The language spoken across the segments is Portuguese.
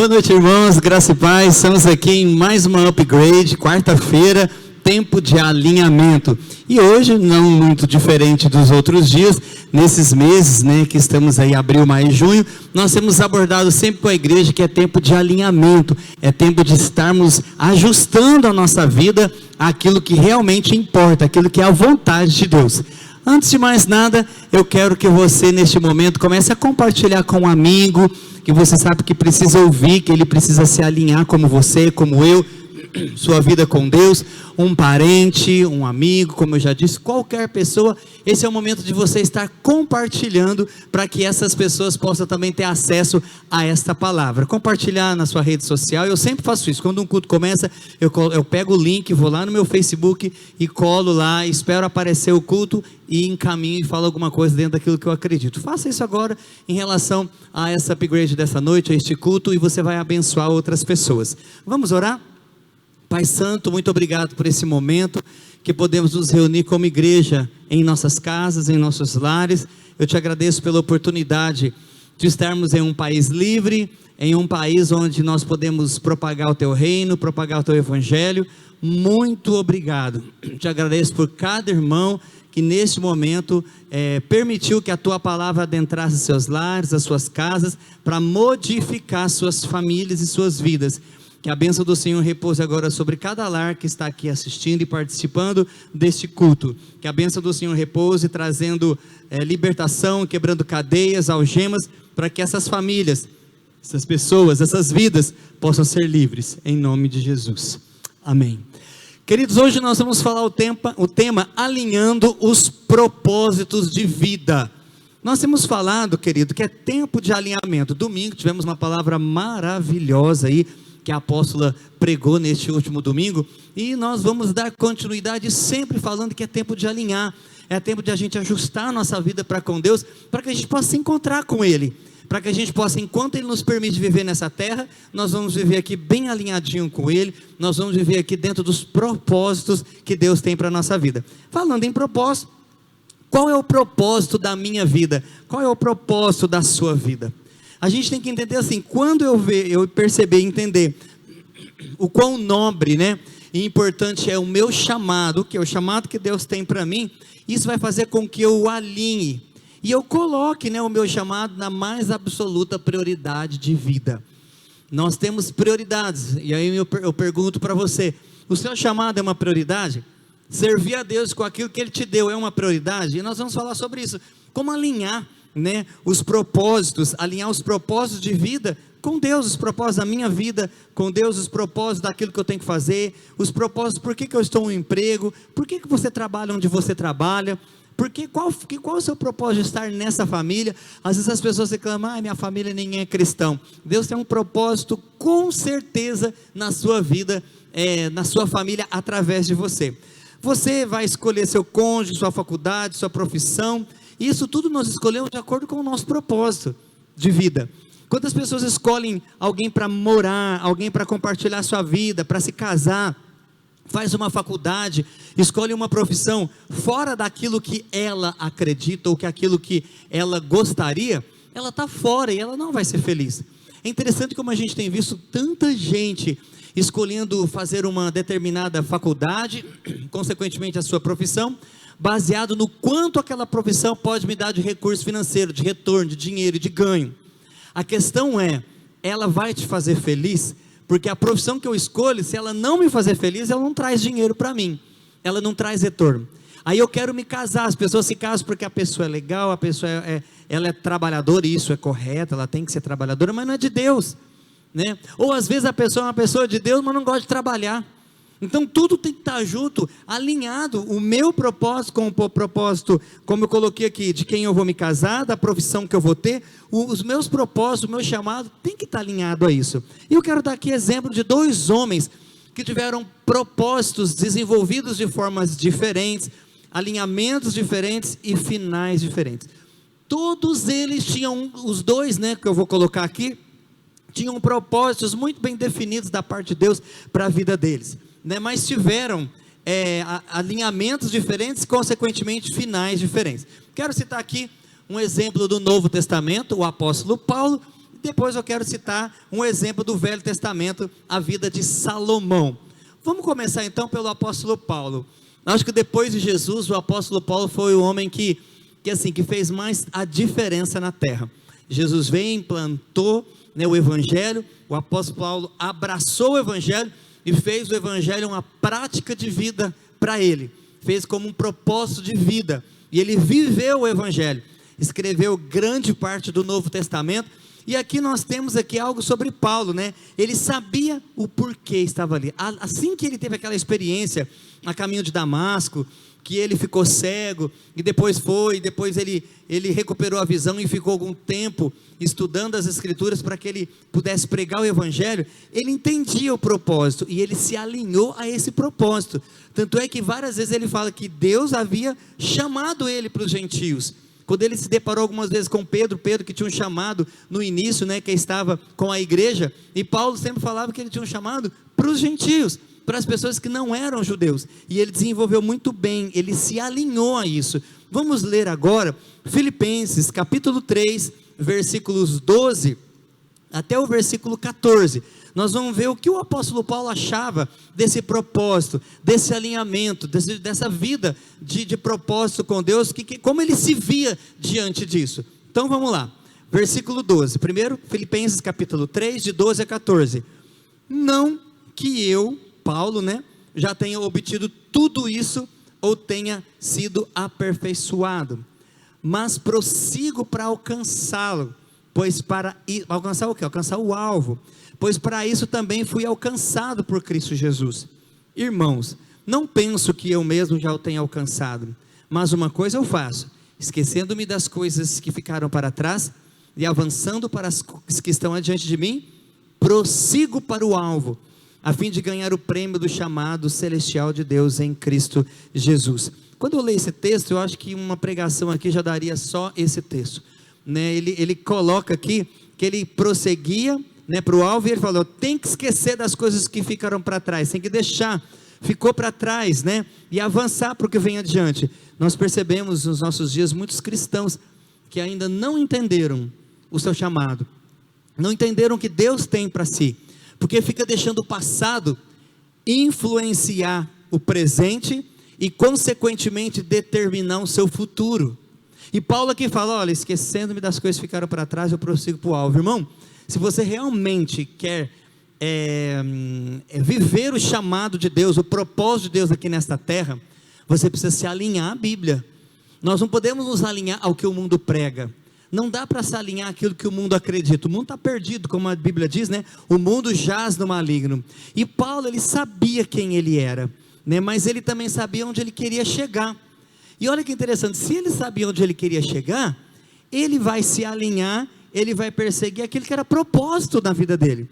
Boa noite, irmãos, graça e paz. Estamos aqui em mais uma Upgrade, quarta-feira, tempo de alinhamento. E hoje, não muito diferente dos outros dias, nesses meses, que estamos aí, abril, maio e junho, nós temos abordado sempre com a igreja que é tempo de alinhamento, é tempo de estarmos ajustando a nossa vida àquilo que realmente importa, aquilo que é a vontade de Deus. Antes de mais nada, eu quero que você, neste momento, comece a compartilhar com um amigo, que você sabe que precisa ouvir, que ele precisa se alinhar como você, como eu, sua vida com Deus, um parente, um amigo, como eu já disse, qualquer pessoa. Esse é o momento de você estar compartilhando, para que essas pessoas possam também ter acesso a esta palavra. Compartilhar na sua rede social. Eu sempre faço isso, quando um culto começa, eu pego o link, vou lá no meu Facebook e colo lá, espero aparecer o culto e encaminho e falo alguma coisa dentro daquilo que eu acredito. Faça isso agora em relação a essa upgrade dessa noite, a este culto, e você vai abençoar outras pessoas. Vamos orar? Pai Santo, muito obrigado por esse momento que podemos nos reunir como igreja em nossas casas, em nossos lares. Eu te agradeço pela oportunidade de estarmos em um país livre, em um país onde nós podemos propagar o teu reino, propagar o teu evangelho. Muito obrigado. Te agradeço por cada irmão que neste momento permitiu que a tua palavra adentrasse seus lares, as suas casas, para modificar suas famílias e suas vidas. Que a bênção do Senhor repouse agora sobre cada lar que está aqui assistindo e participando deste culto. Que a bênção do Senhor repouse trazendo libertação, quebrando cadeias, algemas, para que essas famílias, essas pessoas, essas vidas possam ser livres, em nome de Jesus. Amém. Queridos, hoje nós vamos falar o tema alinhando os propósitos de vida. Nós temos falado, querido, que é tempo de alinhamento. Domingo tivemos uma palavra maravilhosa aí, que a apóstola pregou neste último domingo, e nós vamos dar continuidade sempre falando que é tempo de alinhar, é tempo de a gente ajustar a nossa vida para com Deus, para que a gente possa se encontrar com Ele, para que a gente possa, enquanto Ele nos permite viver nessa terra, nós vamos viver aqui bem alinhadinho com Ele, nós vamos viver aqui dentro dos propósitos que Deus tem para a nossa vida. Falando em propósito, qual é o propósito da minha vida? Qual é o propósito da sua vida? A gente tem que entender assim, quando eu perceber e entender o quão nobre, né, e importante é o meu chamado, que é o chamado que Deus tem para mim, isso vai fazer com que eu o alinhe, e eu coloque, né, o meu chamado na mais absoluta prioridade de vida. Nós temos prioridades, e aí eu pergunto para você, o seu chamado é uma prioridade? Servir a Deus com aquilo que Ele te deu é uma prioridade? E nós vamos falar sobre isso, como alinhar, né, os propósitos, alinhar os propósitos de vida com Deus, os propósitos da minha vida com Deus, os propósitos daquilo que eu tenho que fazer, os propósitos, por que eu estou no emprego, por que você trabalha onde você trabalha, qual é o seu propósito de estar nessa família? Às vezes as pessoas reclamam, minha família nem é cristão. Deus tem um propósito com certeza na sua vida, na sua família, através de você. Você vai escolher seu cônjuge, sua faculdade, sua profissão. Isso tudo nós escolhemos de acordo com o nosso propósito de vida. Quantas pessoas escolhem alguém para morar, alguém para compartilhar sua vida, para se casar, faz uma faculdade, escolhe uma profissão fora daquilo que ela acredita ou que aquilo que ela gostaria, ela está fora e ela não vai ser feliz. É interessante como a gente tem visto tanta gente escolhendo fazer uma determinada faculdade, consequentemente a sua profissão, baseado no quanto aquela profissão pode me dar de recurso financeiro, de retorno, de dinheiro, de ganho. A questão é, ela vai te fazer feliz? Porque a profissão que eu escolho, se ela não me fazer feliz, ela não traz dinheiro para mim, ela não traz retorno. Aí eu quero me casar, as pessoas se casam porque a pessoa é legal, a pessoa ela é trabalhadora, e isso é correto, ela tem que ser trabalhadora, mas não é de Deus, né? Ou às vezes a pessoa é uma pessoa de Deus, mas não gosta de trabalhar. Então tudo tem que estar junto, alinhado, o meu propósito com o propósito, como eu coloquei aqui, de quem eu vou me casar, da profissão que eu vou ter, os meus propósitos, o meu chamado, tem que estar alinhado a isso. E eu quero dar aqui exemplo de 2 homens, que tiveram propósitos desenvolvidos de formas diferentes, alinhamentos diferentes e finais diferentes. Todos eles tinham, os 2, né, que eu vou colocar aqui, tinham propósitos muito bem definidos da parte de Deus para a vida deles, né? Mas tiveram alinhamentos diferentes, consequentemente finais diferentes. Quero citar aqui um exemplo do Novo Testamento, o apóstolo Paulo. Depois eu quero citar um exemplo do Velho Testamento, a vida de Salomão. Vamos começar então pelo apóstolo Paulo. Acho que depois de Jesus, o apóstolo Paulo foi o homem que fez mais a diferença na terra. Jesus veio, implantou, né, o evangelho, o apóstolo Paulo abraçou o evangelho e fez o evangelho uma prática de vida para ele, fez como um propósito de vida, e ele viveu o evangelho, escreveu grande parte do Novo Testamento. E aqui nós temos aqui algo sobre Paulo, né? Ele sabia o porquê estava ali. Assim que ele teve aquela experiência a caminho de Damasco, que ele ficou cego, e depois ele recuperou a visão e ficou algum tempo estudando as escrituras para que ele pudesse pregar o evangelho. Ele entendia o propósito e ele se alinhou a esse propósito. Tanto é que várias vezes ele fala que Deus havia chamado ele para os gentios. Quando ele se deparou algumas vezes com Pedro que tinha um chamado no início, né, que estava com a igreja, e Paulo sempre falava que ele tinha um chamado para os gentios, para as pessoas que não eram judeus, e ele desenvolveu muito bem, ele se alinhou a isso. Vamos ler agora Filipenses capítulo 3, versículos 12 até o versículo 14, nós vamos ver o que o apóstolo Paulo achava desse propósito, desse alinhamento, dessa vida de propósito com Deus, como ele se via diante disso. Então vamos lá, versículo 12, primeiro Filipenses capítulo 3, de 12 a 14, Não que eu, Paulo, né, já tenha obtido tudo isso ou tenha sido aperfeiçoado, mas prossigo para alcançá-lo, pois para alcançar o quê? Alcançar o alvo, pois para isso também fui alcançado por Cristo Jesus. Irmãos, não penso que eu mesmo já o tenha alcançado, mas uma coisa eu faço, esquecendo-me das coisas que ficaram para trás e avançando para as que estão adiante de mim, prossigo para o alvo, a fim de ganhar o prêmio do chamado celestial de Deus em Cristo Jesus. Quando eu leio esse texto, eu acho que uma pregação aqui já daria só esse texto, né? Ele coloca aqui que ele prosseguia, né, para o alvo, e ele falou, tem que esquecer das coisas que ficaram para trás, tem que deixar, ficou para trás, né, e avançar para o que vem adiante. Nós percebemos nos nossos dias muitos cristãos que ainda não entenderam o seu chamado, não entenderam o que Deus tem para si, porque fica deixando o passado influenciar o presente e consequentemente determinar o seu futuro. E Paulo aqui fala, olha, esquecendo-me das coisas que ficaram para trás, eu prossigo para o alvo. Irmão, se você realmente quer viver o chamado de Deus, o propósito de Deus aqui nesta terra, você precisa se alinhar à Bíblia. Nós não podemos nos alinhar ao que o mundo prega, não dá para se alinhar àquilo que o mundo acredita. O mundo está perdido, como a Bíblia diz, né? O mundo jaz no maligno. E Paulo, ele sabia quem ele era, né? Mas ele também sabia onde ele queria chegar. E olha que interessante, se ele sabia onde ele queria chegar, ele vai se alinhar, ele vai perseguir aquilo que era propósito na vida dele.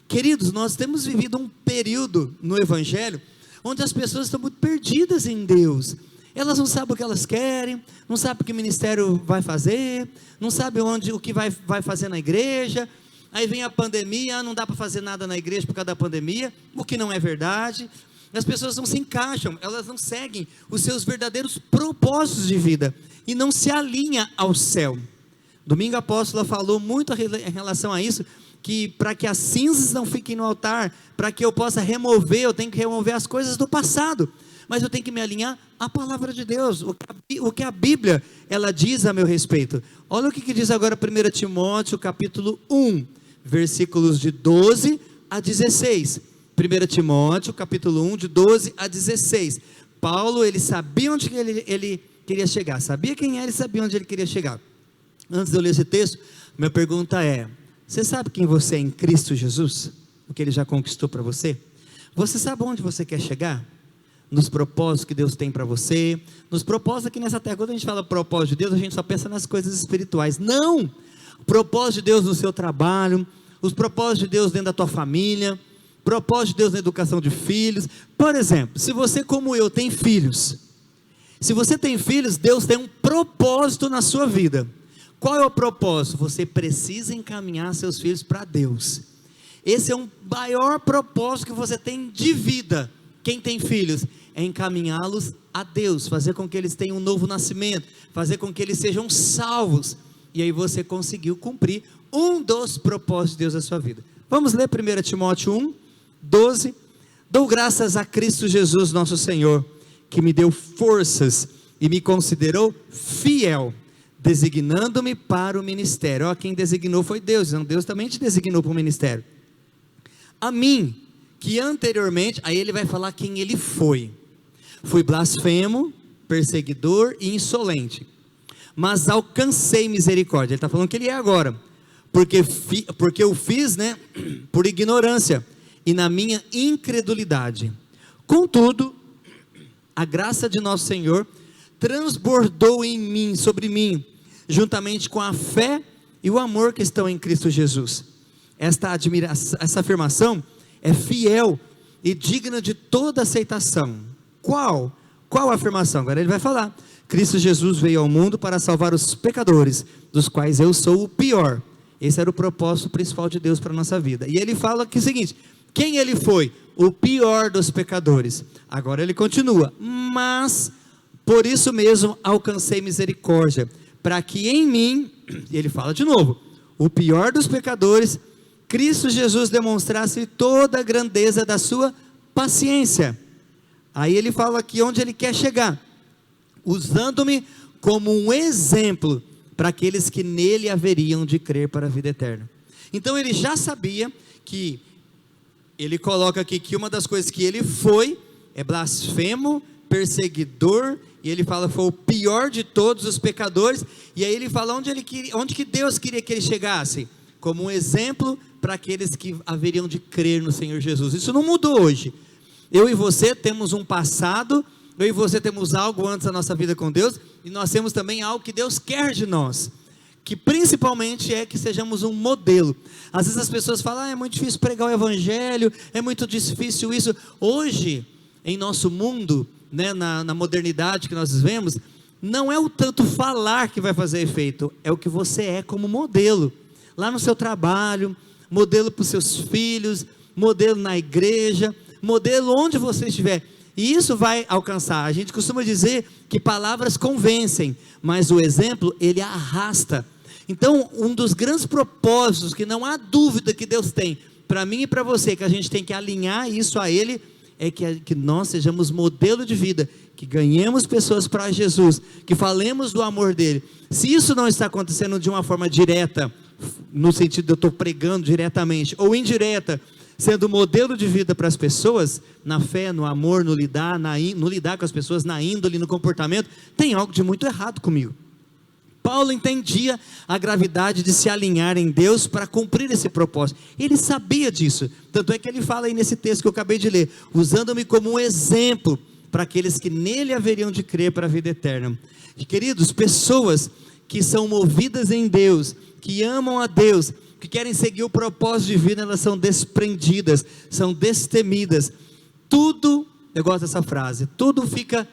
Queridos, nós temos vivido um período no Evangelho, onde as pessoas estão muito perdidas em Deus. Elas não sabem o que elas querem, não sabem o que o ministério vai fazer, não sabem o que vai fazer na igreja. Aí vem a pandemia, não dá para fazer nada na igreja por causa da pandemia, o que não é verdade. As pessoas não se encaixam, elas não seguem os seus verdadeiros propósitos de vida e não se alinham ao céu. Domingo a apóstola falou muito em relação a isso, que para que as cinzas não fiquem no altar, para que eu possa remover, eu tenho que remover as coisas do passado, mas eu tenho que me alinhar à palavra de Deus, o que a Bíblia ela diz a meu respeito. Olha o que diz agora 1 Timóteo capítulo 1, versículos de 12 a 16. 1 Timóteo capítulo 1, de 12 a 16. Paulo, ele sabia onde ele queria chegar, sabia quem era e sabia onde ele queria chegar. Antes de eu ler esse texto, minha pergunta é, você sabe quem você é em Cristo Jesus? O que ele já conquistou para você? Você sabe onde você quer chegar? Nos propósitos que Deus tem para você, nos propósitos aqui nessa terra. Quando a gente fala propósito de Deus, a gente só pensa nas coisas espirituais. Não! O propósito de Deus no seu trabalho, os propósitos de Deus dentro da tua família, propósito de Deus na educação de filhos. Por exemplo, se você como eu tem filhos, se você tem filhos, Deus tem um propósito na sua vida. Qual é o propósito? Você precisa encaminhar seus filhos para Deus. Esse é o maior propósito que você tem de vida. Quem tem filhos, é encaminhá-los a Deus, fazer com que eles tenham um novo nascimento, fazer com que eles sejam salvos, e aí você conseguiu cumprir um dos propósitos de Deus na sua vida. Vamos ler 1 Timóteo 1, 12, dou graças a Cristo Jesus nosso Senhor, que me deu forças e me considerou fiel, designando-me para o ministério. Quem designou foi Deus, então Deus também te designou para o ministério. A mim, que anteriormente, aí ele vai falar quem ele foi. Fui blasfemo, perseguidor e insolente, mas alcancei misericórdia. Ele está falando que ele é agora, porque eu fiz, né, por ignorância e na minha incredulidade. Contudo, a graça de nosso Senhor transbordou em mim, sobre mim, juntamente com a fé e o amor que estão em Cristo Jesus. Essa afirmação é fiel e digna de toda aceitação. Qual a afirmação? Agora ele vai falar. Cristo Jesus veio ao mundo para salvar os pecadores, dos quais eu sou o pior. Esse era o propósito principal de Deus para a nossa vida. E ele fala aqui o seguinte, quem ele foi? O pior dos pecadores. Agora ele continua, mas por isso mesmo alcancei misericórdia, para que em mim, ele fala de novo, o pior dos pecadores, Cristo Jesus demonstrasse toda a grandeza da sua paciência. Aí ele fala aqui onde ele quer chegar, usando-me como um exemplo para aqueles que nele haveriam de crer para a vida eterna. Então ele já sabia que ele coloca aqui que uma das coisas que ele foi é blasfemo, perseguidor, e ele fala foi o pior de todos os pecadores. E aí ele fala onde que Deus queria que ele chegasse, como um exemplo para aqueles que haveriam de crer no Senhor Jesus. Isso não mudou hoje. Eu e você temos um passado, eu e você temos algo antes da nossa vida com Deus, e nós temos também algo que Deus quer de nós, que principalmente é que sejamos um modelo. Às vezes as pessoas falam, é muito difícil pregar o evangelho, é muito difícil isso. Hoje, em nosso mundo, né, na modernidade que nós vivemos, não é o tanto falar que vai fazer efeito, é o que você é como modelo, lá no seu trabalho, modelo para os seus filhos, modelo na igreja, modelo onde você estiver. E isso vai alcançar. A gente costuma dizer que palavras convencem, mas o exemplo, ele arrasta. Então, um dos grandes propósitos, que não há dúvida que Deus tem, para mim e para você, que a gente tem que alinhar isso a Ele, é que nós sejamos modelo de vida, que ganhemos pessoas para Jesus, que falemos do amor dEle. Se isso não está acontecendo de uma forma direta, no sentido de eu estou pregando diretamente, ou indireta, sendo modelo de vida para as pessoas, na fé, no amor, no lidar com as pessoas, na índole, no comportamento, tem algo de muito errado comigo. Paulo entendia a gravidade de se alinhar em Deus para cumprir esse propósito. Ele sabia disso, tanto é que ele fala aí nesse texto que eu acabei de ler, usando-me como um exemplo para aqueles que nele haveriam de crer para a vida eterna. E queridos, pessoas que são movidas em Deus, que amam a Deus, que querem seguir o propósito de vida, elas são desprendidas, são destemidas. Tudo, eu gosto dessa frase, tudo fica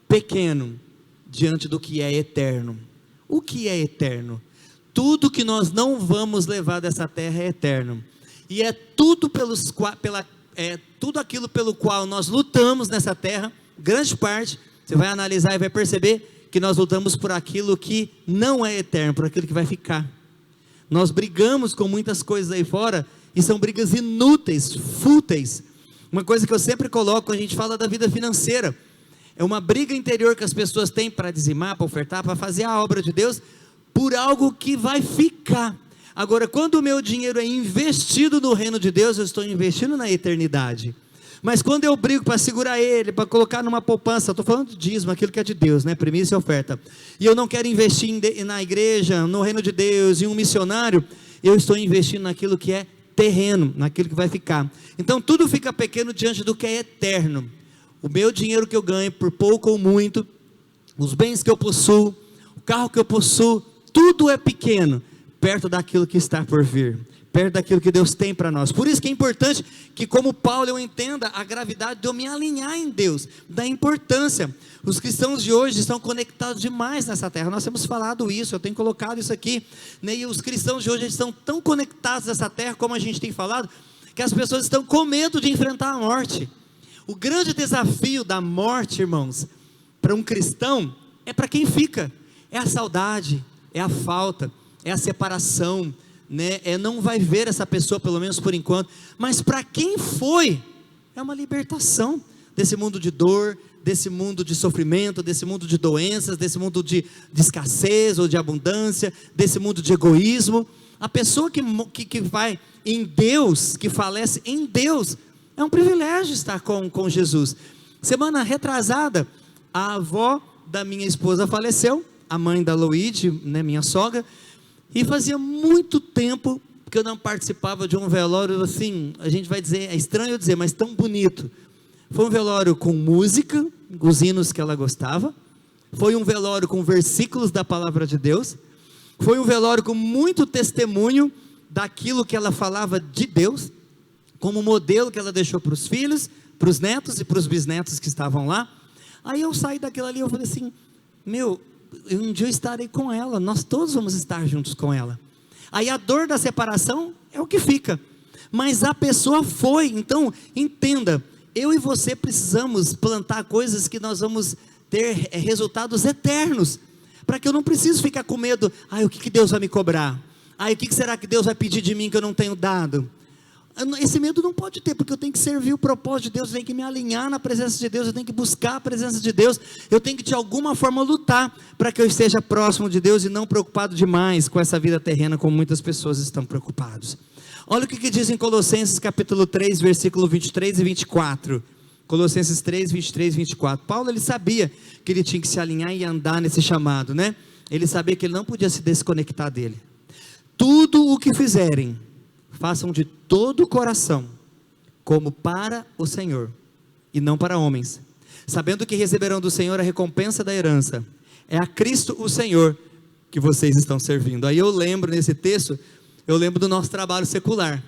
pequeno diante do que é eterno. O que é eterno? Tudo que nós não vamos levar dessa terra é eterno. E é tudo tudo aquilo pelo qual nós lutamos nessa terra, grande parte, você vai analisar e vai perceber que nós lutamos por aquilo que não é eterno, por aquilo que vai ficar. Nós brigamos com muitas coisas aí fora, e são brigas inúteis, fúteis. Uma coisa que eu sempre coloco, quando a gente fala da vida financeira, é uma briga interior que as pessoas têm para dizimar, para ofertar, para fazer a obra de Deus, por algo que vai ficar. Agora, quando o meu dinheiro é investido no reino de Deus, eu estou investindo na eternidade. Mas quando eu brigo para segurar ele, para colocar numa poupança, eu estou falando de dízimo, aquilo que é de Deus, né? Primícia e oferta, e eu não quero investir na igreja, no reino de Deus, em um missionário, eu estou investindo naquilo que é terreno, naquilo que vai ficar. Então tudo fica pequeno diante do que é eterno. O meu dinheiro que eu ganho, por pouco ou muito, os bens que eu possuo, o carro que eu possuo, tudo é pequeno, perto daquilo que está por vir, perto daquilo que Deus tem para nós. Por isso que é importante que, como Paulo, eu entenda a gravidade de eu me alinhar em Deus, da importância. Os cristãos de hoje estão conectados demais nessa terra, nós temos falado isso, eu tenho colocado isso aqui, né? E os cristãos de hoje estão tão conectados nessa terra, como a gente tem falado, que as pessoas estão com medo de enfrentar a morte. O grande desafio da morte, irmãos, para um cristão, é para quem fica, é a saudade, é a falta, é a separação, né? Não vai ver essa pessoa, pelo menos por enquanto. Mas para quem foi, é uma libertação desse mundo de dor, desse mundo de sofrimento, desse mundo de doenças, desse mundo de escassez ou de abundância, desse mundo de egoísmo. A pessoa que vai em Deus, que falece em Deus, é um privilégio estar com Jesus. Semana retrasada, a avó da minha esposa faleceu, a mãe da Loide, né, minha sogra, e fazia muito tempo que eu não participava de um velório assim, a gente vai dizer, é estranho dizer, mas tão bonito. Foi um velório com música, os hinos que ela gostava, foi um velório com versículos da palavra de Deus, foi um velório com muito testemunho daquilo que ela falava de Deus, como modelo que ela deixou para os filhos, para os netos e para os bisnetos que estavam lá. Aí eu saí daquilo ali, eu falei assim, um dia eu estarei com ela, nós todos vamos estar juntos com ela. Aí a dor da separação é o que fica, mas a pessoa foi. Então entenda, eu e você precisamos plantar coisas que nós vamos ter resultados eternos, para que eu não preciso ficar com medo, o que Deus vai me cobrar, o que será que Deus vai pedir de mim que eu não tenho dado. Esse medo não pode ter, porque eu tenho que servir o propósito de Deus, eu tenho que me alinhar na presença de Deus, eu tenho que buscar a presença de Deus, eu tenho que de alguma forma lutar, para que eu esteja próximo de Deus, e não preocupado demais com essa vida terrena, como muitas pessoas estão preocupadas. Olha o que diz em Colossenses capítulo 3, versículo 23 e 24. Colossenses 3, 23 e 24. Paulo, ele sabia que ele tinha que se alinhar e andar nesse chamado, né? Ele sabia que ele não podia se desconectar dele. Tudo o que fizerem, façam de todo o coração, como para o Senhor, e não para homens, sabendo que receberão do Senhor a recompensa da herança. É a Cristo o Senhor que vocês estão servindo. Aí eu lembro nesse texto, eu lembro do nosso trabalho secular.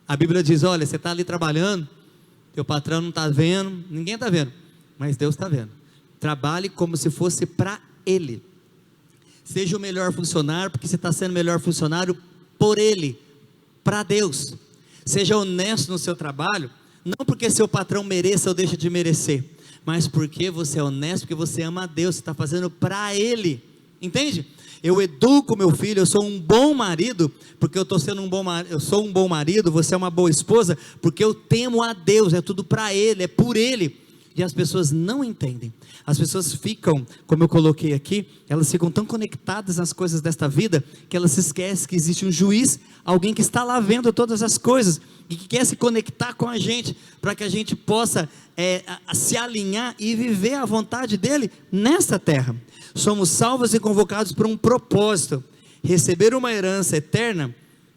A Bíblia diz, olha, você está ali trabalhando, teu patrão não está vendo, ninguém está vendo, mas Deus está vendo. Trabalhe como se fosse para Ele. Seja o melhor funcionário, porque você está sendo o melhor funcionário por Ele, para Deus. Seja honesto no seu trabalho, não porque seu patrão mereça ou deixa de merecer, mas porque você é honesto, porque você ama a Deus, você está fazendo para Ele, entende? Eu educo meu filho, eu sou um bom marido, porque eu sou um bom marido, você é uma boa esposa, porque eu temo a Deus, é tudo para Ele, é por Ele. E as pessoas não entendem, as pessoas ficam, como eu coloquei aqui, elas ficam tão conectadas nas coisas desta vida, que elas se esquecem que existe um juiz, alguém que está lá vendo todas as coisas, e que quer se conectar com a gente, para que a gente possa se alinhar e viver a vontade dEle nessa terra. Somos salvos e convocados por um propósito, receber uma herança eterna,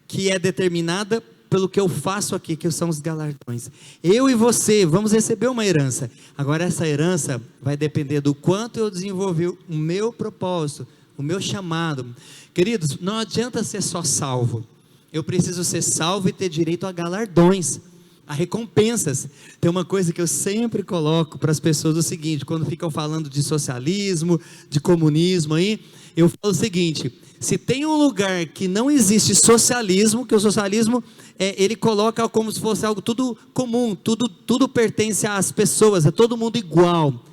que é determinada pelo que eu faço aqui, que são os galardões. Eu e você vamos receber uma herança. Agora essa herança vai depender do quanto eu desenvolvi o meu propósito, o meu chamado. Queridos, não adianta ser só salvo. Eu preciso ser salvo e ter direito a galardões, a recompensas. Tem uma coisa que eu sempre coloco para as pessoas, o seguinte, quando ficam falando de socialismo, de comunismo aí, eu falo o seguinte: se tem um lugar que não existe socialismo, que o socialismo ele coloca como se fosse algo tudo comum, tudo pertence às pessoas, é todo mundo igual.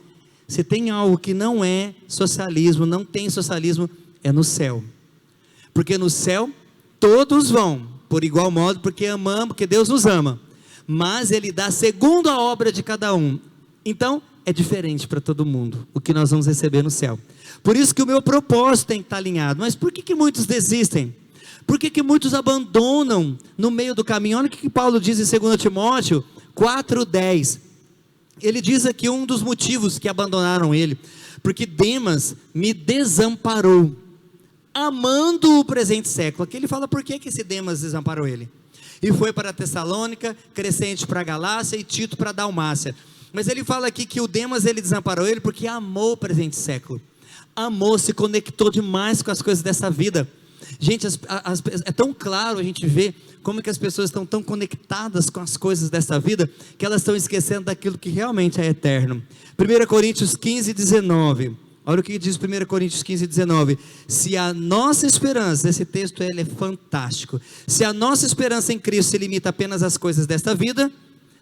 Se tem algo que não é socialismo, não tem socialismo, é no céu, porque no céu todos vão por igual modo, porque amamos, porque Deus nos ama, mas Ele dá segundo a obra de cada um. Então é diferente para todo mundo o que nós vamos receber no céu. Por isso que o meu propósito tem que estar alinhado. Mas por que muitos desistem? Por que muitos abandonam no meio do caminho? Olha o que Paulo diz em 2 Timóteo 4:10. Ele diz aqui um dos motivos que abandonaram ele: porque Demas me desamparou, amando o presente século. Aqui ele fala por que esse Demas desamparou ele. E foi para Tessalônica, Crescente para Galácia e Tito para Dalmácia. Mas ele fala aqui que o Demas ele desamparou ele porque amou o presente século. Amou, se conectou demais com as coisas dessa vida. Gente, é tão claro a gente ver como que as pessoas estão tão conectadas com as coisas dessa vida, que elas estão esquecendo daquilo que realmente é eterno. 1 Coríntios 15:19, olha o que diz 1 Coríntios 15:19. Se a nossa esperança, esse texto ele é fantástico, se a nossa esperança em Cristo se limita apenas às coisas desta vida,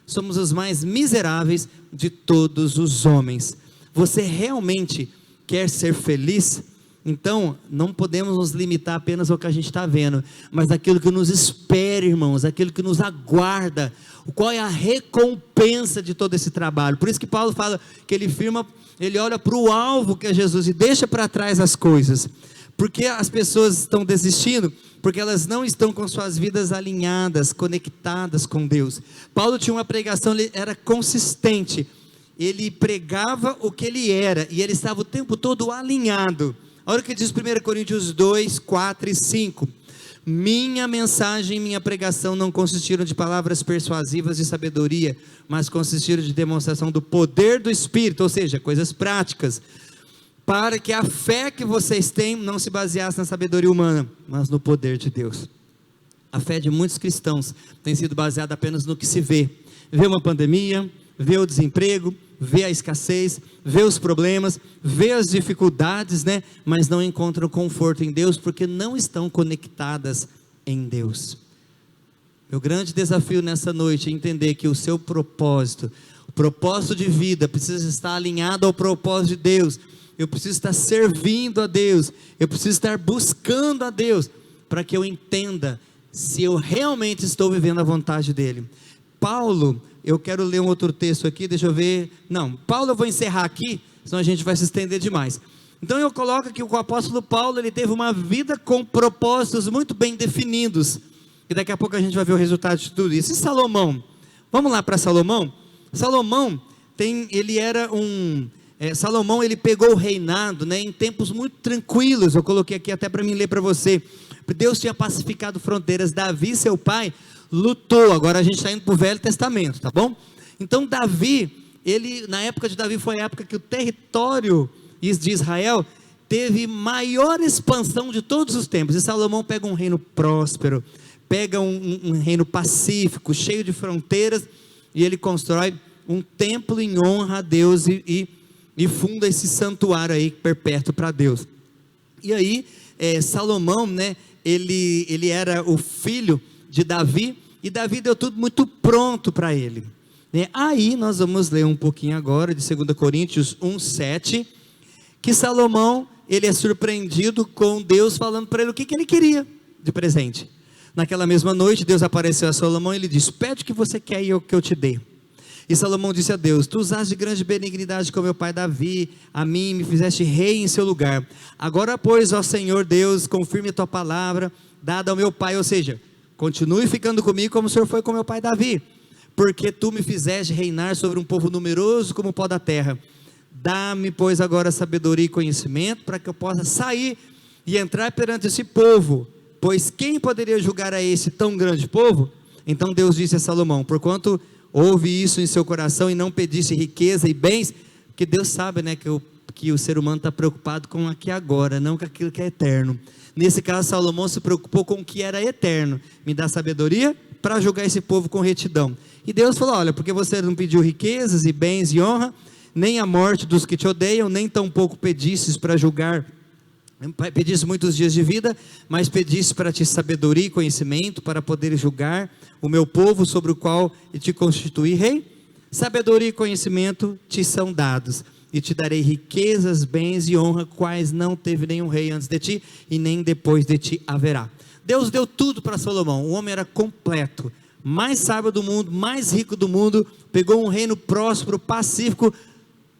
somos os mais miseráveis de todos os homens. Você realmente quer ser feliz? Então não podemos nos limitar apenas ao que a gente está vendo, mas daquilo que nos espera, irmãos, aquilo que nos aguarda. Qual é a recompensa de todo esse trabalho? Por isso que Paulo fala que ele olha para o alvo que é Jesus e deixa para trás as coisas. Porque as pessoas estão desistindo? Porque elas não estão com suas vidas alinhadas, conectadas com Deus. Paulo tinha uma pregação, ele era consistente, ele pregava o que ele era, e ele estava o tempo todo alinhado. Olha o que diz 1 Coríntios 2, 4 e 5. Minha mensagem e minha pregação não consistiram de palavras persuasivas de sabedoria, mas consistiram de demonstração do poder do Espírito, ou seja, coisas práticas, para que a fé que vocês têm não se baseasse na sabedoria humana, mas no poder de Deus. A fé de muitos cristãos tem sido baseada apenas no que se vê. Vê uma pandemia, vê o desemprego, vê a escassez, vê os problemas, vê as dificuldades, né? Mas não encontram conforto em Deus, porque não estão conectadas em Deus. Meu grande desafio nessa noite é entender que o seu propósito, o propósito de vida, precisa estar alinhado ao propósito de Deus. Eu preciso estar servindo a Deus, eu preciso estar buscando a Deus, para que eu entenda se eu realmente estou vivendo a vontade dEle. Paulo, eu quero ler um outro texto aqui, deixa eu ver. Não, Paulo eu vou encerrar aqui, senão a gente vai se estender demais. Então eu coloco que o apóstolo Paulo, ele teve uma vida com propósitos muito bem definidos. e daqui a pouco a gente vai ver o resultado de tudo isso. E Salomão? Vamos lá para Salomão? Salomão, Salomão, ele pegou o reinado, né, em tempos muito tranquilos. Eu coloquei aqui até para mim ler para você. Deus tinha pacificado fronteiras. Davi, seu pai, lutou. Agora a gente está indo para o Velho Testamento, tá bom? Então Davi, na época de Davi, foi a época que o território de Israel teve maior expansão de todos os tempos. E Salomão pega um reino próspero, pega um reino pacífico, cheio de fronteiras, e ele constrói um templo em honra a Deus e funda esse santuário aí perpétuo para Deus. E aí Salomão, né, ele era o filho de Davi, e Davi deu tudo muito pronto para ele, né? Aí nós vamos ler um pouquinho agora de 2 Coríntios 1:7, que Salomão, ele é surpreendido com Deus falando para ele o que ele queria de presente. Naquela mesma noite, Deus apareceu a Salomão e ele disse: pede o que você quer e que eu te dê. E Salomão disse a Deus: tu usaste de grande benignidade com meu pai Davi, a mim me fizeste rei em seu lugar. Agora, pois, ó Senhor Deus, confirme a tua palavra dada ao meu pai, ou seja, continue ficando comigo como o Senhor foi com meu pai Davi, porque tu me fizeste reinar sobre um povo numeroso como o pó da terra. Dá-me, pois, agora sabedoria e conhecimento, para que eu possa sair e entrar perante esse povo, pois quem poderia julgar a esse tão grande povo? Então Deus disse a Salomão: porquanto ouve isso em seu coração e não pedisse riqueza e bens, porque Deus sabe, né, que o ser humano está preocupado com aqui agora, não com aquilo que é eterno. Nesse caso, Salomão se preocupou com o que era eterno. Me dá sabedoria para julgar esse povo com retidão. E Deus falou: olha, porque você não pediu riquezas e bens e honra, nem a morte dos que te odeiam, nem tampouco pedistes para julgar, pediste muitos dias de vida, mas pediste para ti sabedoria e conhecimento, para poder julgar o meu povo, sobre o qual te constituí rei. Sabedoria e conhecimento te são dados, e te darei riquezas, bens e honra, quais não teve nenhum rei antes de ti, e nem depois de ti haverá. Deus deu tudo para Salomão. O homem era completo, mais sábio do mundo, mais rico do mundo, pegou um reino próspero, pacífico,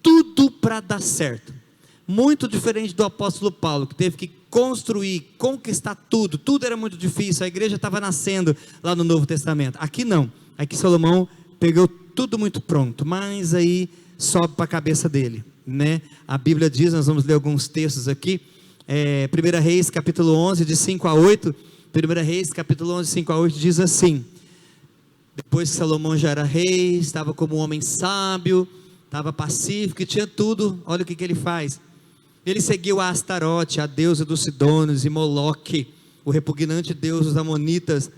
tudo para dar certo. Muito diferente do apóstolo Paulo, que teve que construir, conquistar tudo era muito difícil, a igreja estava nascendo lá no Novo Testamento. Aqui não, aqui Salomão pegou tudo muito pronto, mas aí sobe para a cabeça dele, né? A Bíblia diz, nós vamos ler alguns textos aqui, 1 Reis capítulo 11, de 5 a 8, 1 Reis capítulo 11, 5 a 8, diz assim: depois que Salomão já era rei, estava como um homem sábio, estava pacífico e tinha tudo, olha o que ele faz. Ele seguiu a Astarote, a deusa dos Sidônios, e Moloque, o repugnante deus dos Amonitas.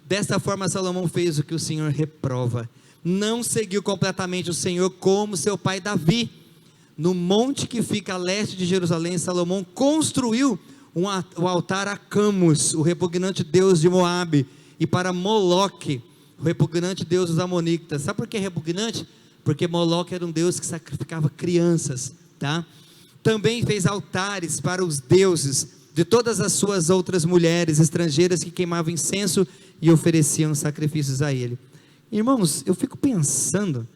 Desta forma Salomão fez o que o Senhor reprova. Não seguiu completamente o Senhor como seu pai Davi. No monte que fica a leste de Jerusalém, Salomão construiu o altar a Camus, o repugnante deus de Moabe, e para Moloque, o repugnante deus dos Amonitas. Sabe por que repugnante? Porque Moloque era um deus que sacrificava crianças, tá? Também fez altares para os deuses de todas as suas outras mulheres estrangeiras que queimavam incenso e ofereciam sacrifícios a ele. Irmãos, eu fico pensando,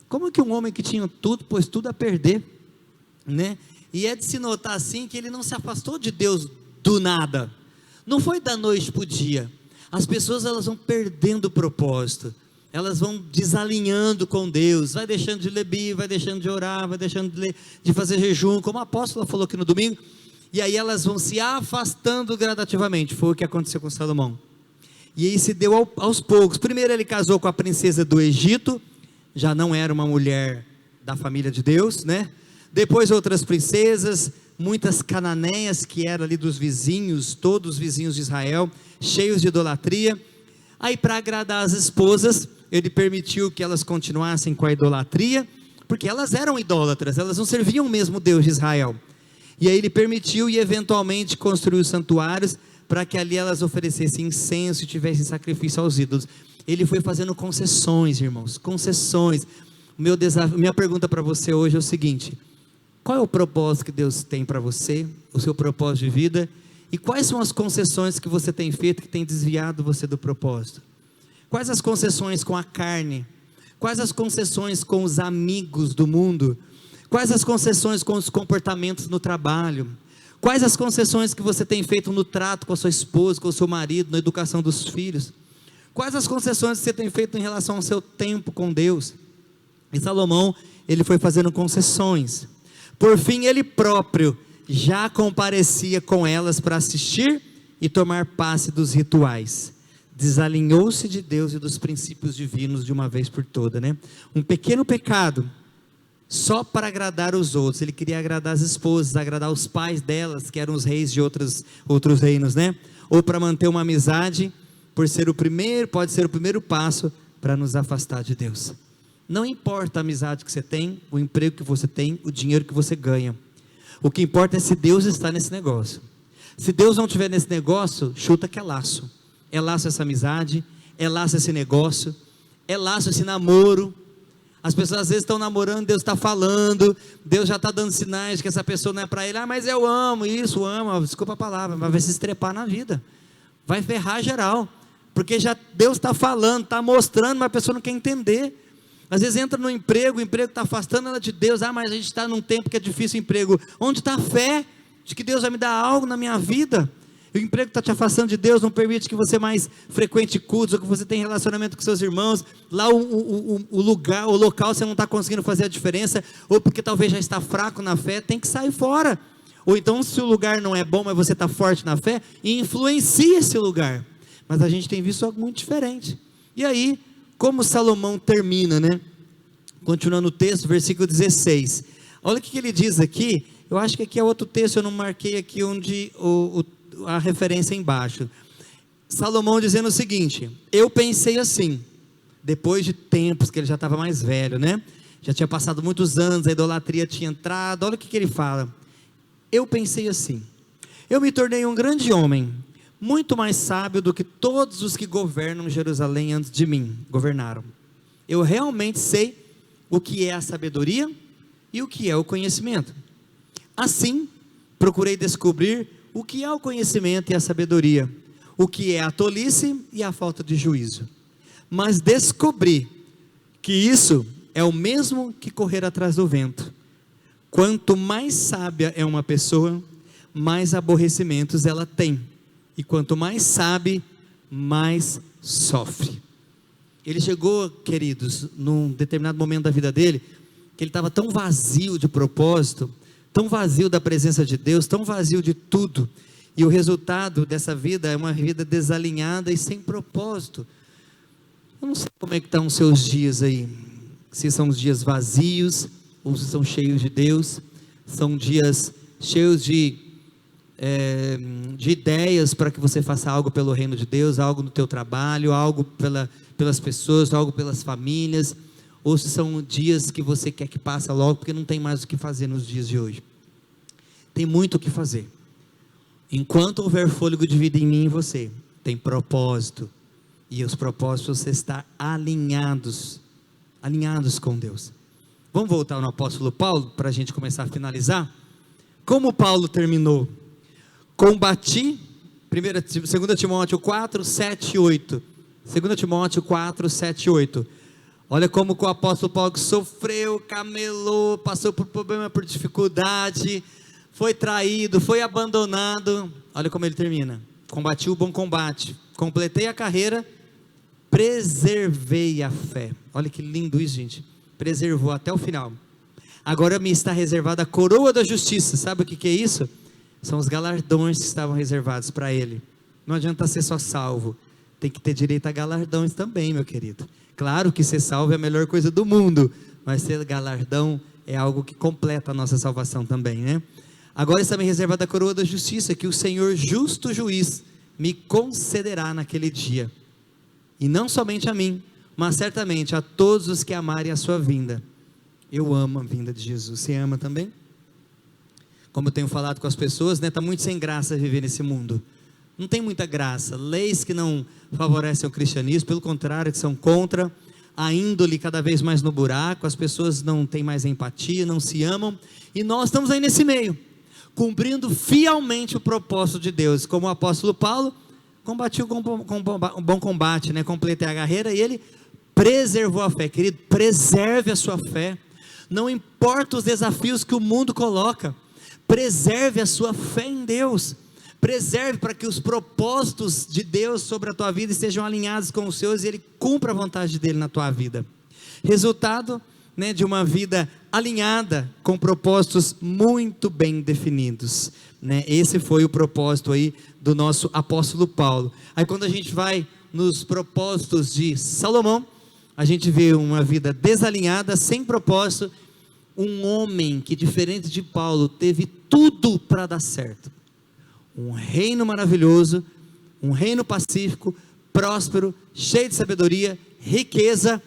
como que um homem que tinha tudo, pôs tudo a perder, né? E é de se notar assim, que ele não se afastou de Deus do nada, não foi da noite para o dia. As pessoas, elas vão perdendo o propósito, elas vão desalinhando com Deus, vai deixando de ler Bíblia, vai deixando de orar, vai deixando de fazer jejum, como a apóstola falou aqui no domingo, e aí elas vão se afastando gradativamente. Foi o que aconteceu com Salomão, e aí se deu aos poucos. Primeiro ele casou com a princesa do Egito, já não era uma mulher da família de Deus, né? Depois outras princesas, muitas cananeias, que eram ali dos vizinhos, todos os vizinhos de Israel, cheios de idolatria. Aí, para agradar as esposas, ele permitiu que elas continuassem com a idolatria, porque elas eram idólatras, elas não serviam o mesmo Deus de Israel. E aí ele permitiu, e eventualmente construiu santuários, para que ali elas oferecessem incenso e tivessem sacrifício aos ídolos. Ele foi fazendo concessões, irmãos, concessões. Minha pergunta para você hoje é o seguinte: qual é o propósito que Deus tem para você, o seu propósito de vida? E quais são as concessões que você tem feito, que tem desviado você do propósito? Quais as concessões com a carne? Quais as concessões com os amigos do mundo? Quais as concessões com os comportamentos no trabalho? Quais as concessões que você tem feito no trato com a sua esposa, com o seu marido, na educação dos filhos? Quais as concessões que você tem feito em relação ao seu tempo com Deus? E Salomão, ele foi fazendo concessões. Por fim, ele próprio já comparecia com elas para assistir e tomar passe dos rituais. Desalinhou-se de Deus e dos princípios divinos de uma vez por toda, né? Um pequeno pecado, só para agradar os outros. Ele queria agradar as esposas, agradar os pais delas, que eram os reis de outros reinos, né? Ou para manter uma amizade, por ser o primeiro, pode ser o primeiro passo para nos afastar de Deus. Não importa a amizade que você tem, o emprego que você tem, o dinheiro que você ganha. O que importa é se Deus está nesse negócio. Se Deus não estiver nesse negócio, chuta que é laço. É laço essa amizade, é laço esse negócio, é laço esse namoro. As pessoas às vezes estão namorando, Deus está falando, Deus já está dando sinais de que essa pessoa não é para ele. Mas eu amo isso, amo, desculpa a palavra, mas vai se estrepar na vida, vai ferrar geral, porque já Deus está falando, está mostrando, mas a pessoa não quer entender. Às vezes entra no emprego, o emprego está afastando ela de Deus. Mas a gente está num tempo que é difícil o emprego. Onde está a fé de que Deus vai me dar algo na minha vida? O emprego está te afastando de Deus, não permite que você mais frequente cultos, ou que você tenha relacionamento com seus irmãos. Lá o local você não está conseguindo fazer a diferença, ou porque talvez já está fraco na fé, tem que sair fora. Ou então, se o lugar não é bom, mas você está forte na fé, influencia esse lugar. Mas a gente tem visto algo muito diferente. E aí, como Salomão termina, né? Continuando o texto, versículo 16. Olha o que ele diz aqui. Eu acho que aqui é outro texto, eu não marquei aqui onde a referência embaixo. Salomão dizendo o seguinte: eu pensei assim, depois de tempos que ele já estava mais velho, né? Já tinha passado muitos anos, a idolatria tinha entrado. Olha o que ele fala. Eu pensei assim: eu me tornei um grande homem, muito mais sábio do que todos os que governam Jerusalém antes de mim governaram. Eu realmente sei o que é a sabedoria e o que é o conhecimento. Assim, procurei descobrir o que é o conhecimento e a sabedoria, o que é a tolice e a falta de juízo. Mas descobri que isso é o mesmo que correr atrás do vento. Quanto mais sábia é uma pessoa, mais aborrecimentos ela tem. E quanto mais sabe, mais sofre. Ele chegou, queridos, num determinado momento da vida dele, que ele estava tão vazio de propósito, tão vazio da presença de Deus, tão vazio de tudo. E o resultado dessa vida é uma vida desalinhada e sem propósito. Eu não sei como é que estão os seus dias aí. Se são os dias vazios, ou se são cheios de Deus. São dias cheios de ideias para que você faça algo pelo reino de Deus, algo no teu trabalho, algo pelas pessoas, algo pelas famílias, ou se são dias que você quer que passe logo, porque não tem mais o que fazer nos dias de hoje. Tem muito o que fazer. Enquanto houver fôlego de vida em mim e você, tem propósito, e os propósitos você está alinhados com Deus. Vamos voltar no apóstolo Paulo, para a gente começar a finalizar. Como Paulo terminou? Combati, 2 Timóteo 4, 7 e 8, 2 Timóteo 4, 7 e 8, olha como o apóstolo Paulo sofreu, camelou, passou por problema, por dificuldade, foi traído, foi abandonado. Olha como ele termina: combati o bom combate, completei a carreira, preservei a fé. Olha que lindo isso, gente, preservou até o final. Agora me está reservada a coroa da justiça. Sabe o que é isso? São os galardões que estavam reservados para ele. Não adianta ser só salvo, tem que ter direito a galardões também, meu querido. Claro que ser salvo é a melhor coisa do mundo, mas ser galardão é algo que completa a nossa salvação também, né? Agora está me reservada a coroa da justiça, que o Senhor justo juiz me concederá naquele dia, e não somente a mim, mas certamente a todos os que amarem a sua vinda. Eu amo a vinda de Jesus. Você ama também? Como eu tenho falado com as pessoas, né? Está muito sem graça viver nesse mundo. Não tem muita graça. Leis que não favorecem o cristianismo, pelo contrário, que são contra. A índole cada vez mais no buraco. As pessoas não têm mais empatia, não se amam. E nós estamos aí nesse meio, cumprindo fielmente o propósito de Deus. Como o apóstolo Paulo, combati um bom combate, né? Completei a carreira, e ele preservou a fé. Querido, preserve a sua fé. Não importa os desafios que o mundo coloca, preserve a sua fé em Deus, preserve para que os propósitos de Deus sobre a tua vida estejam alinhados com os seus e Ele cumpra a vontade dEle na tua vida. Resultado, né, de uma vida alinhada com propósitos muito bem definidos, né? Esse foi o propósito aí do nosso apóstolo Paulo. Aí quando a gente vai nos propósitos de Salomão, a gente vê uma vida desalinhada, sem propósito, um homem que, diferente de Paulo, teve tudo para dar certo, um reino maravilhoso, um reino pacífico, próspero, cheio de sabedoria, riqueza,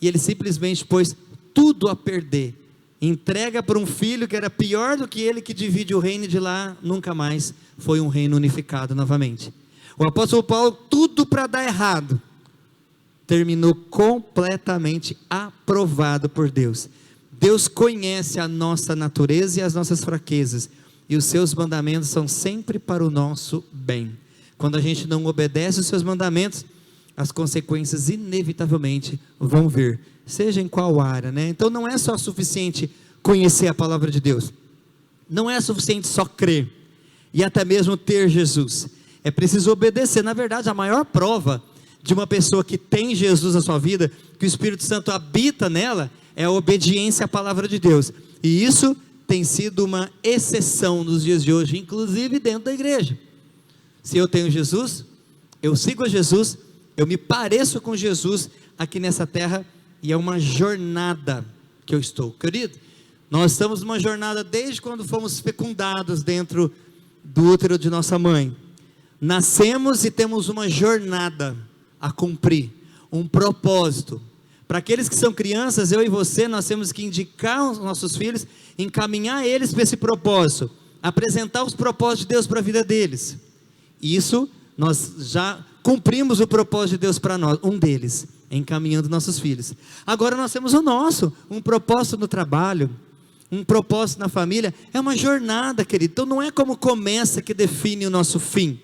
e ele simplesmente pôs tudo a perder, entrega para um filho que era pior do que ele, que divide o reino, e de lá nunca mais foi um reino unificado novamente. O apóstolo Paulo, tudo para dar errado, terminou completamente aprovado por Deus. Deus conhece a nossa natureza e as nossas fraquezas, e os seus mandamentos são sempre para o nosso bem. Quando a gente não obedece os seus mandamentos, as consequências inevitavelmente vão vir, seja em qual área, né? Então não é só suficiente conhecer a palavra de Deus, não é suficiente só crer, e até mesmo ter Jesus, é preciso obedecer. Na verdade, a maior prova de uma pessoa que tem Jesus na sua vida, que o Espírito Santo habita nela, é a obediência à palavra de Deus, e isso tem sido uma exceção nos dias de hoje, inclusive dentro da igreja. Se eu tenho Jesus, eu sigo a Jesus, eu me pareço com Jesus aqui nessa terra, e é uma jornada que eu estou, querido. Nós estamos numa jornada desde quando fomos fecundados dentro do útero de nossa mãe. Nascemos e temos uma jornada a cumprir, um propósito. Para aqueles que são crianças, eu e você, nós temos que indicar os nossos filhos, encaminhar eles para esse propósito, apresentar os propósitos de Deus para a vida deles. Isso, nós já cumprimos o propósito de Deus para nós, um deles, encaminhando nossos filhos. Agora nós temos o nosso, um propósito no trabalho, um propósito na família. É uma jornada, querido. Então não é como começa que define o nosso fim.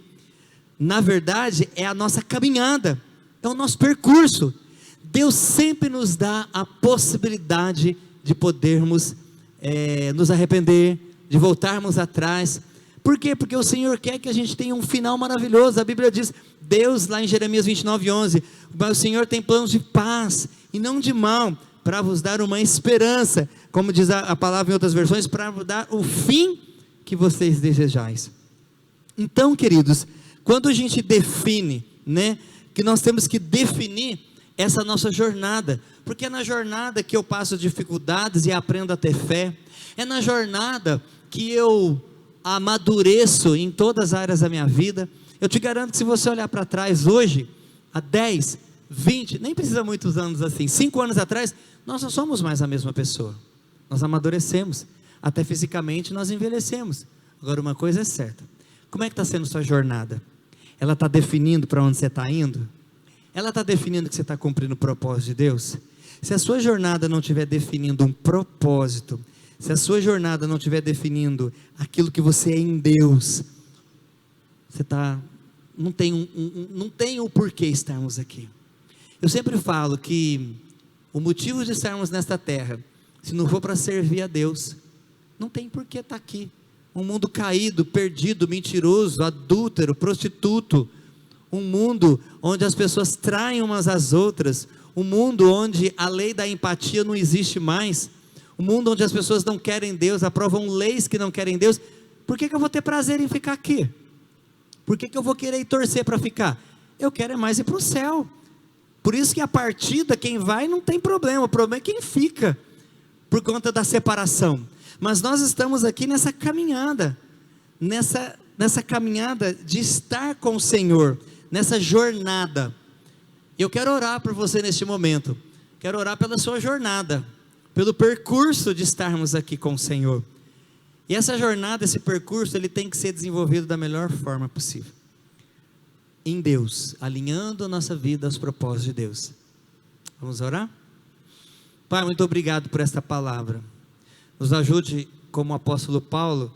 Na verdade, é a nossa caminhada, é o nosso percurso. Deus sempre nos dá a possibilidade de podermos nos arrepender, de voltarmos atrás. Por quê? Porque o Senhor quer que a gente tenha um final maravilhoso. A Bíblia diz, Deus lá em Jeremias 29:11, mas o Senhor tem planos de paz e não de mal, para vos dar uma esperança, como diz a palavra em outras versões, para vos dar o fim que vocês desejais. Então, queridos, quando a gente define, né, que nós temos que definir essa nossa jornada, porque é na jornada que eu passo dificuldades e aprendo a ter fé, é na jornada que eu amadureço em todas as áreas da minha vida. Eu te garanto que se você olhar para trás hoje, há 10, 20, nem precisa muitos anos assim, 5 anos atrás, nós não somos mais a mesma pessoa, nós amadurecemos, até fisicamente nós envelhecemos. Agora uma coisa é certa, como é que está sendo sua jornada? Ela está definindo para onde você está indo? Ela está definindo que você está cumprindo o propósito de Deus? Se a sua jornada não estiver definindo um propósito, se a sua jornada não estiver definindo aquilo que você é em Deus, você não tem o porquê estarmos aqui. Eu sempre falo que o motivo de estarmos nesta terra, se não for para servir a Deus, não tem porquê estar aqui. Um mundo caído, perdido, mentiroso, adúltero, prostituto, um mundo onde as pessoas traem umas às outras, um mundo onde a lei da empatia não existe mais, um mundo onde as pessoas não querem Deus, aprovam leis que não querem Deus. Por que eu vou ter prazer em ficar aqui? Por que eu vou querer ir torcer para ficar? Eu quero é mais ir para o céu. Por isso que a partida, quem vai não tem problema, o problema é quem fica, por conta da separação. Mas nós estamos aqui nessa caminhada, nessa caminhada de estar com o Senhor, nessa jornada. Eu quero orar por você neste momento, quero orar pela sua jornada, pelo percurso de estarmos aqui com o Senhor. E essa jornada, esse percurso, ele tem que ser desenvolvido da melhor forma possível, em Deus, alinhando a nossa vida aos propósitos de Deus. Vamos orar? Pai, muito obrigado por esta palavra. Nos ajude, como o apóstolo Paulo,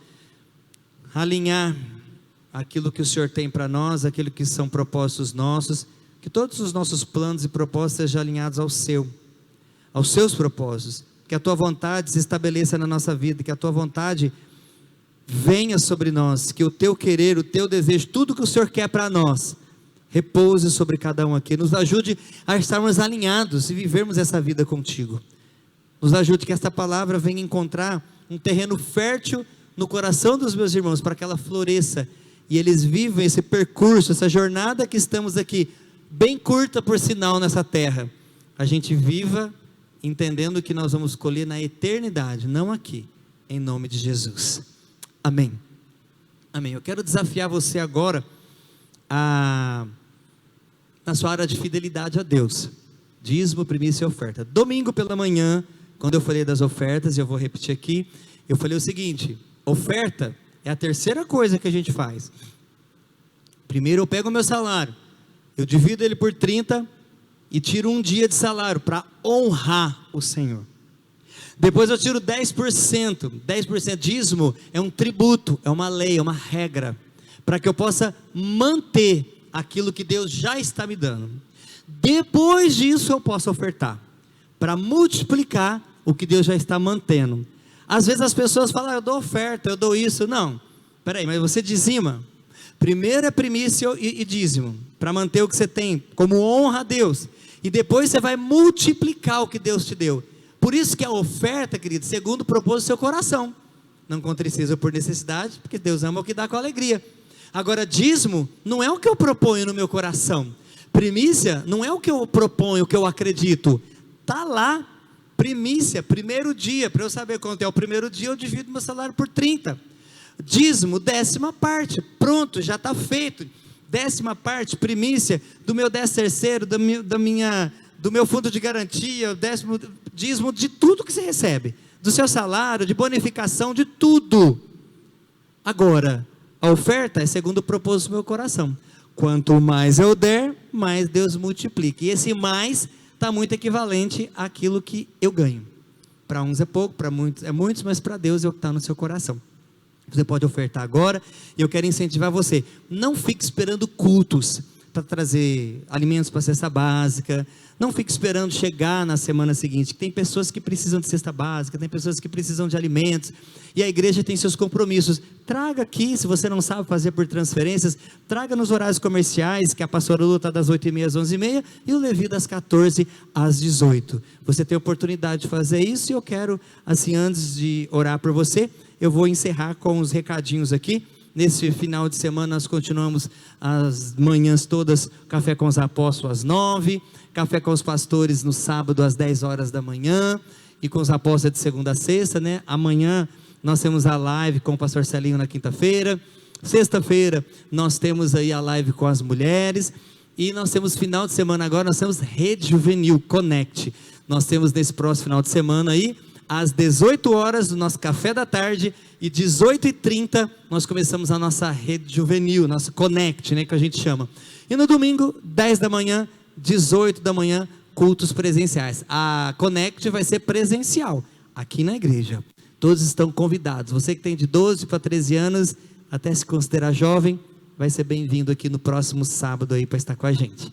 a alinhar aquilo que o Senhor tem para nós, aquilo que são propósitos nossos, que todos os nossos planos e propósitos sejam alinhados aos seus propósitos, que a tua vontade se estabeleça na nossa vida, que a tua vontade venha sobre nós, que o teu querer, o teu desejo, tudo que o Senhor quer para nós, repouse sobre cada um aqui, nos ajude a estarmos alinhados e vivermos essa vida contigo, nos ajude que esta palavra venha encontrar um terreno fértil no coração dos meus irmãos, para que ela floresça, e eles vivam esse percurso, essa jornada que estamos aqui, bem curta por sinal nessa terra, a gente viva entendendo que nós vamos colher na eternidade, não aqui, em nome de Jesus, amém, amém. Eu quero desafiar você agora, na sua área de fidelidade a Deus, dízimo, primícia e oferta. Domingo pela manhã, quando eu falei das ofertas, e eu vou repetir aqui, eu falei o seguinte: oferta é a terceira coisa que a gente faz. Primeiro eu pego o meu salário, eu divido ele por 30 e tiro um dia de salário para honrar o Senhor. Depois eu tiro 10%. 10% dízimo é um tributo, é uma lei, é uma regra, para que eu possa manter aquilo que Deus já está me dando. Depois disso eu posso ofertar, para multiplicar o que Deus já está mantendo. Às vezes as pessoas falam: eu dou oferta, eu dou isso. Não, peraí, mas você dizima. Primeiro é primícia e dízimo, para manter o que você tem, como honra a Deus, e depois você vai multiplicar o que Deus te deu. Por isso que a oferta, querido, segundo o propósito do seu coração, não com tristeza ou por necessidade, porque Deus ama o que dá com alegria. Agora, dízimo não é o que eu proponho no meu coração, primícia não é o que eu proponho, o que eu acredito, está lá. Primícia, primeiro dia, para eu saber quanto é o primeiro dia, eu divido meu salário por 30. Dízimo, 10ª parte, pronto, já está feito. 10ª parte, primícia, do meu 10º, do meu fundo de garantia, dízimo de tudo que você recebe, do seu salário, de bonificação, de tudo. Agora, a oferta é segundo o propósito do meu coração. Quanto mais eu der, mais Deus multiplica. E esse mais está muito equivalente àquilo que eu ganho. Para uns é pouco, para muitos é muito, mas para Deus é o que está no seu coração. Você pode ofertar agora, e eu quero incentivar você, não fique esperando cultos para trazer alimentos para a cesta básica, não fique esperando chegar na semana seguinte. Tem pessoas que precisam de cesta básica, tem pessoas que precisam de alimentos, e a igreja tem seus compromissos. Traga aqui, se você não sabe fazer por transferências, traga nos horários comerciais, que a pastora Lu está das 8h30 às 11h30, e o Levi das 14 às 18. Você tem a oportunidade de fazer isso, e eu quero, assim, antes de orar por você, eu vou encerrar com os recadinhos aqui. Nesse final de semana nós continuamos as manhãs todas, café com os apóstolos às 9, café com os pastores no sábado às 10 horas da manhã, e com os apóstolos de segunda a sexta, né? Amanhã nós temos a live com o pastor Celinho na quinta-feira, sexta-feira nós temos aí a live com as mulheres, e nós temos final de semana agora, nós temos Rede Juvenil Connect, nós temos nesse próximo final de semana aí, às 18 horas do nosso café da tarde, e 18h30 nós começamos a nossa rede juvenil, nossa Connect, né, que a gente chama. E no domingo, 10 da manhã, 18 da manhã, cultos presenciais. A Connect vai ser presencial, aqui na igreja. Todos estão convidados. Você que tem de 12 para 13 anos, até se considerar jovem, vai ser bem-vindo aqui no próximo sábado aí para estar com a gente.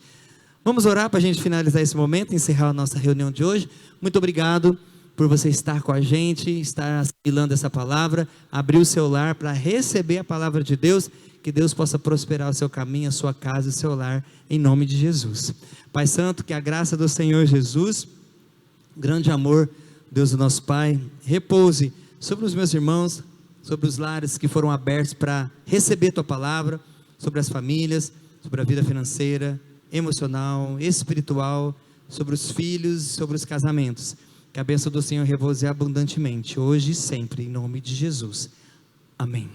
Vamos orar para a gente finalizar esse momento, encerrar a nossa reunião de hoje. Muito obrigado por você estar com a gente, estar assimilando essa palavra, abrir o seu lar para receber a palavra de Deus, que Deus possa prosperar o seu caminho, a sua casa e o seu lar, em nome de Jesus. Pai Santo, que a graça do Senhor Jesus, grande amor, Deus do nosso Pai, repouse sobre os meus irmãos, sobre os lares que foram abertos para receber Tua palavra, sobre as famílias, sobre a vida financeira, emocional, espiritual, sobre os filhos, sobre os casamentos. Que a bênção do Senhor repouse abundantemente, hoje e sempre, em nome de Jesus. Amém.